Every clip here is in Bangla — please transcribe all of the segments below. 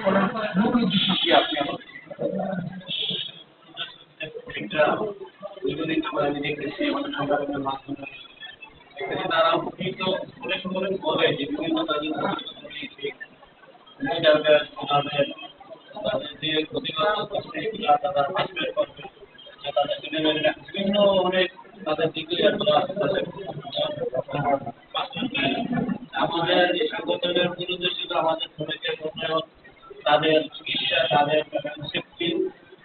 করার মূল উদ্দেশ্য কি আপনি একটা দীর্ঘদিন আমরা দেখতেছি আমাদের সংগঠনের মাধ্যমে এখানে তারা উপকৃত অনেক সময় বলে যে বিভিন্ন তাদের তাদের যে ক্ষতিগ্রস্ত করছে তারা আসবে করবে তাদের বিভিন্ন অনেক তাদের দিকে আমাদের এই সংগঠনের মূল উদ্দেশ্য ছিল আমাদের শ্রমিকের উন্নয়ন, তাদের চিকিৎসা, তাদের সেফটি,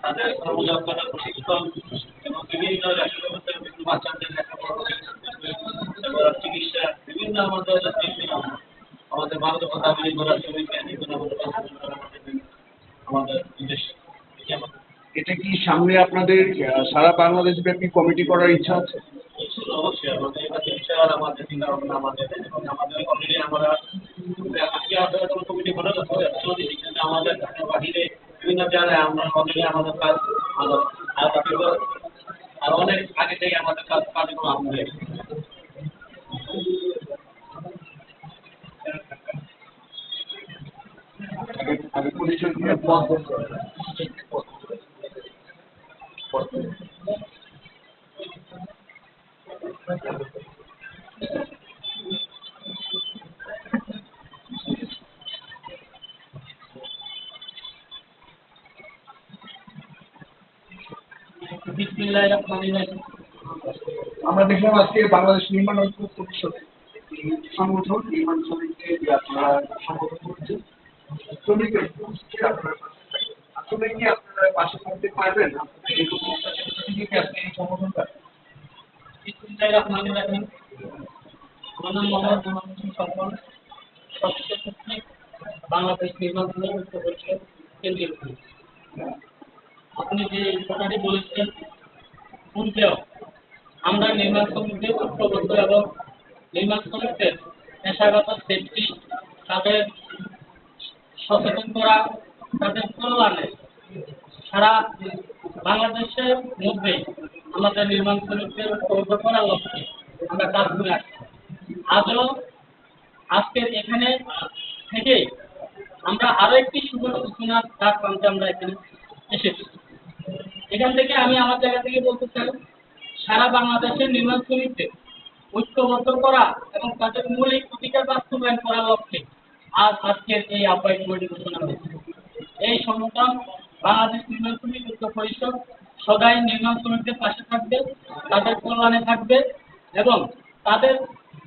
তাদের কর্মদক্ষতা প্রশিক্ষণ এবং বিভিন্ন বিভিন্ন বাচ্চাদের লেখাপড়া চিকিৎসা বিভিন্ন আমাদের মানবতাগুলি গড়ার শ্রমিককে আমাদের উদ্দেশ্য। এটা কি সামনে আপনাদের সারা বাংলাদেশ ব্যাপী কমিটি করার ইচ্ছা আছে? অবশ্যই আমাদের কাছে বিশাল আমাদের চিন্তা ভাবনা আমাদের এবং আমাদের অলরেডি আমরা আজকে আপনারা কোনো কমিটি করা যাচ্ছে কিন্তু আমাদের বাহিরে বিভিন্ন জায়গায় আমরা অলরেডি আমাদের কাজ আর অনেক আগে থেকে আমাদের কাজগুলো আমাদের পরিচয় দিয়ে আমরা দেখলাম আজকে বাংলাদেশ নির্মাণ ঐক্য পরিষদ সংগঠন নির্মাণ শ্রমিককে যে আপনারা সংগঠন করছেন শ্রমিকের আপনারা আসলে কি আপনারা পাশে থাকতে পারবেন? আপনি এই সংগঠনটা বাংলাদেশ নির্মাণ ঐক্য পরিষদ কেন্দ্রীয় আপনি যে কথাটি বলেছেন শুনতেও আমরা নির্মাণ শ্রমিকদের ঐক্যবদ্ধ এবং নির্মাণ শ্রমিকদের পেশাগত সেফটি, তাদের সচেতন করা, তাদের কল্যাণে সারা বাংলাদেশের মধ্যে আমাদের নির্মাণ শ্রমিকদের ঐক্যবদ্ধ করার লক্ষ্যে আমরা কাজ করে আসছি। আজকের এখানে থেকে আমরা আরো একটি শুভ সূচনার ডাক প্রান্তে আমরা এখানে এসেছি। এখান থেকে আমি আমার জায়গা থেকে বলতে চাই, সারা বাংলাদেশের নির্মাণ শ্রমিকদের ঐক্যবদ্ধ করা এবং তাদের মৌলিক অধিকার বাস্তবায়ন করার লক্ষ্যে আজকের এই আহ্বায়ক কমিটি ঘোষণা হয়েছে। এই সংগঠন বাংলাদেশ নির্মাণ শ্রমিক ঐক্য পরিষদ সদাই নির্মাণ শ্রমিকদের পাশে থাকবে, তাদের কল্যাণে থাকবে এবং তাদের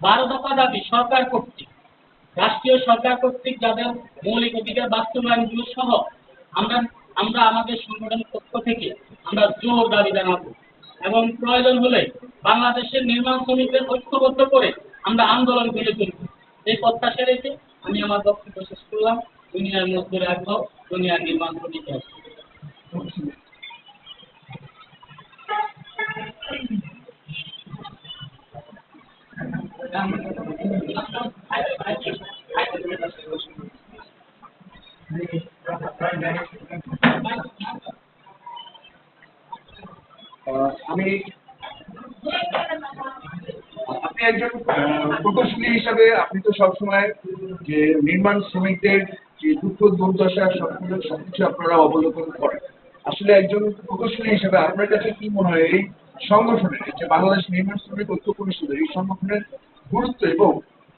12 দফা দাবি সরকার কর্তৃক, রাষ্ট্রীয় সরকার কর্তৃক যাদের মৌলিক অধিকার বাস্তবায়নগুলো সহ আমরা আমাদের সংগঠনের পক্ষ থেকে আমরা জোর দাবি জানাবো এবং প্রয়োজন হলে বাংলাদেশের নির্মাণ শ্রমিকদের ঐক্যবদ্ধ করে আমরা আন্দোলন গড়ে তুলব। এই প্রত্যাশা রেখে আমি আমার বক্তব্য শেষ করলাম। দুনিয়ার মধ্যে রাখবো দুনিয়ার নির্মাণ শ্রমিক। আপনি একজন প্রকৌশলী হিসাবে আপনি তো সবসময় যে নির্মাণ শ্রমিকদের যে দুঃখ দুর্দশা সবকিছু আপনারা অবলোকন করেন। আসলে একজন প্রকৌশলী হিসাবে আপনার কাছে কি মনে হয় এই সংগঠনের যে বাংলাদেশ নির্মাণ শ্রমিক ঐক্য পরিষদের এই সংগঠনের গুরুত্ব এবং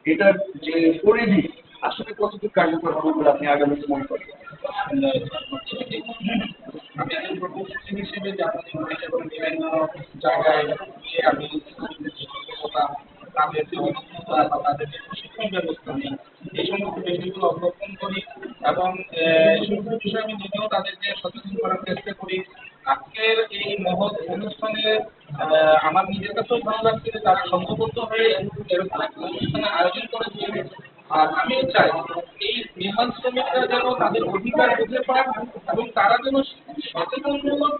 এটার যে পরিধি আসলে কতটুকু কার্যকর হবে বলে আপনি আগামীতে মনে করেন? আমি একজন প্রকৌশলী হিসেবে বিভিন্ন জায়গায় আমি তাদের তাদের প্রশিক্ষণ ব্যবস্থা নেই এই সমস্ত বিষয়গুলো অবলম্বন করি এবং এই সমস্ত বিষয়ে আমি নিজেও তাদেরকে সচেতন করার চেষ্টা করি। আজকের এই মহৎ অনুষ্ঠানে আমার নিজের কাছেও ভালো লাগছে যে তারা সংঘবদ্ধ হয়ে এরকম একটা অনুষ্ঠানে আয়োজন করেছে। আর আমি চাই এই নির্মাণ শ্রমিকরা যেন তাদের অধিকার বুঝে পান এবং তারা যেন সচেতনমূলক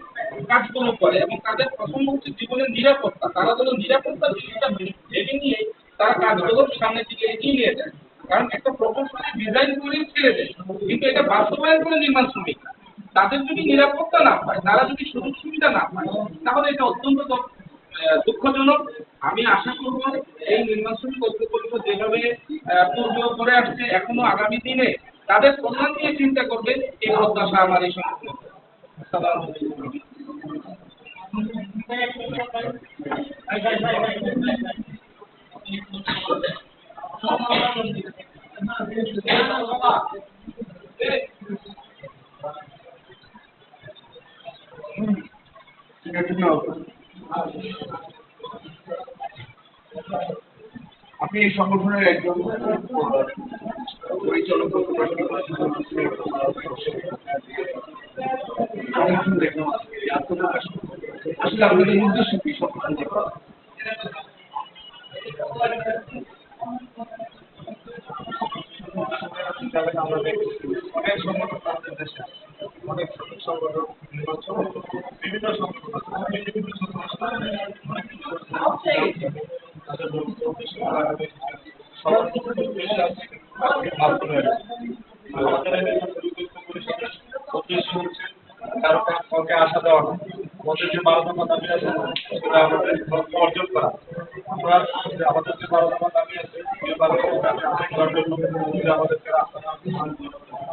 কাজগুলো করে এবং তাদের প্রথম হচ্ছে জীবনের নিরাপত্তা, তারা যেন নিরাপত্তা জিনিসটা ভেবে নিয়ে তারা কাজগুলোর সামনের দিকে এগিয়ে নিয়ে যায়। কারণ একটা প্রকৌশলী ডিজাইন করে ছেড়ে দেয়, কিন্তু এটা বাস্তবায়ন করে নির্মাণ শ্রমিক তাদের যদি নিরাপত্তা না পায়, তারা যদি সুযোগ সুবিধা না পায়, তাহলে এটা অত্যন্ত দুঃখজনক। আমি আশা করব এই নির্মাণ শ্রমিক ঐক্য পরিষদ যেভাবে পূর্বেও করে আসছে এখনো আগামী দিনে তাদের কল্যাণ নিয়ে চিন্তা করবেন, এই প্রত্যাশা আমার এই সংগঠন। আসসালামু আলাইকুম। এটার জন্য আপনি এই সংগঠনের একজন পরিচালক বা প্রশাসনিক অনেকজন দেখলাম এই আত্মপ্রকাশ আসলে আপনাদের উদ্দেশ্য কি সংগঠন থেকে? যাবেন আমরা দেখছি অনেক সংগঠন আমাদের দেশে আছে। অনেক শ্রমিক সংগঠন নির্বাচন বিভিন্ন সংগঠন আছে, বিভিন্ন সংগঠন তাদের বক্তব্য বেশি আগামী সবার বেশি আছে মাধ্যমে আমাদের উদ্দেশ্য হচ্ছে কারো কাউকে আশা দেওয়া না, আমাদের যে 12 দফা দাবি আছে সেটা আমাদের অর্জন করা। আমরা আমাদের যে 12 দফা দাবি আছে এই 12 দফা দাবি আদায় করার জন্য আমাদেরকে রাস্তা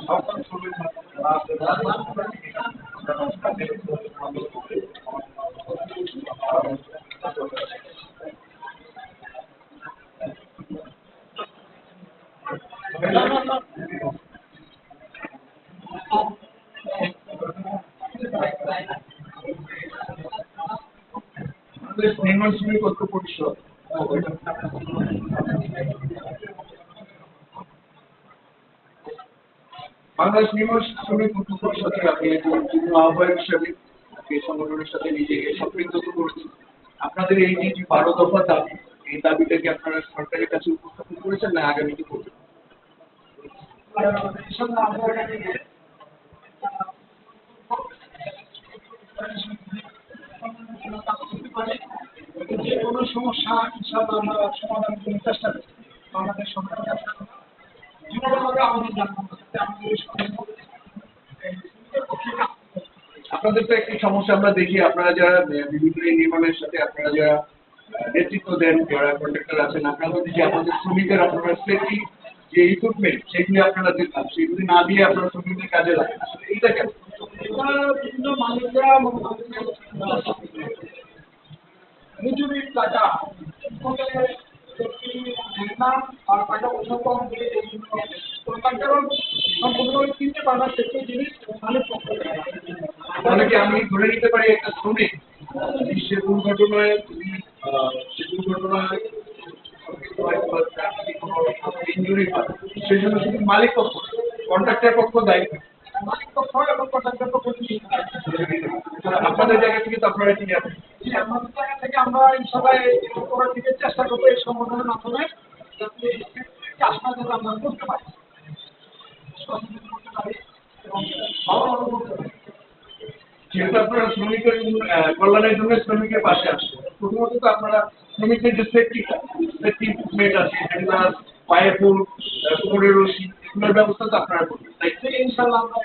সরকার শ্রমিক বাংলাদেশ নির্মাণ শ্রমিক ঐক্য পরিষদ বাংলাদেশ নির্মাণ শ্রমিক ঐক্য পরিষদের আপনি একজন যুগ্ম আহ্বায়ক হিসেবে এই সংগঠনের সাথে নিজেকে সম্পৃক্ত করেছেন। আপনাদের এই যে 12 দফা দাবি, এই দাবিটাকে আপনারা সরকারের কাছে উপস্থাপন করেছেন না আগামীতে করবেন? যে কোনো সমস্যা ইনশাআল্লাহ আমরা সমাধান করার চেষ্টা করি। আমাদের সরকার যেভাবে আমাদের আপনাদের তো একটি সমস্যা আমরা দেখি, আপনারা যারা বিভিন্ন নির্মাণের সাথে আপনারা যারা নেতৃত্ব দেন, যারা কন্ট্রাক্টর আছেন, আপনারা যে আমাদের শ্রমিকদের আপনারা সেফটি যে ইকুইপমেন্ট সেগুলি আপনারা দিচ্ছেন, সেগুলি না দিয়ে আপনারা শ্রমিকদের কাজে লাগান, আসলে এইটা কেন? বিভিন্ন মালিকরা মজুরির টাকা আর টাকা উপকম দিয়ে সম্পূর্ণ কিনতে পারবে সেটি জিনিস মালিক পক্ষ থেকে। তাহলে কি আমি ধরে নিতে পারি একটা শ্রমিক সে দুর্ঘটনায় সে দুর্ঘটনায় ইঞ্জুরি হয়, সেই জন্য শুধু মালিক পক্ষ কন্ট্রাক্টর পক্ষ দায়ী? মালিক পক্ষ এবং কন্ট্রাক্টর পক্ষ আপনাদের জায়গা থেকে তো আপনারা কি যাবেন? আমাদের জায়গা থেকে আমরা ইনশাআল্লাহ করার দিকে চেষ্টা করবো এই সংগঠনের মাধ্যমে, যাতে চাষটা যাতে আমরা করতে পারি, এবং ভালো করতে পারি। যেহেতু আপনারা শ্রমিকের কল্যাণের জন্য শ্রমিকের পাশে আসছে, প্রথমত তো আপনারা শ্রমিকদের যে সেফটি ইকুইপমেন্ট আছে, হ্যান্ডগ্লাস, পায়ে ফুল, কোমরের রশি, এগুলোর ব্যবস্থা তো আপনারা করবেন, তাই? ইনশাআল্লাহ আমরা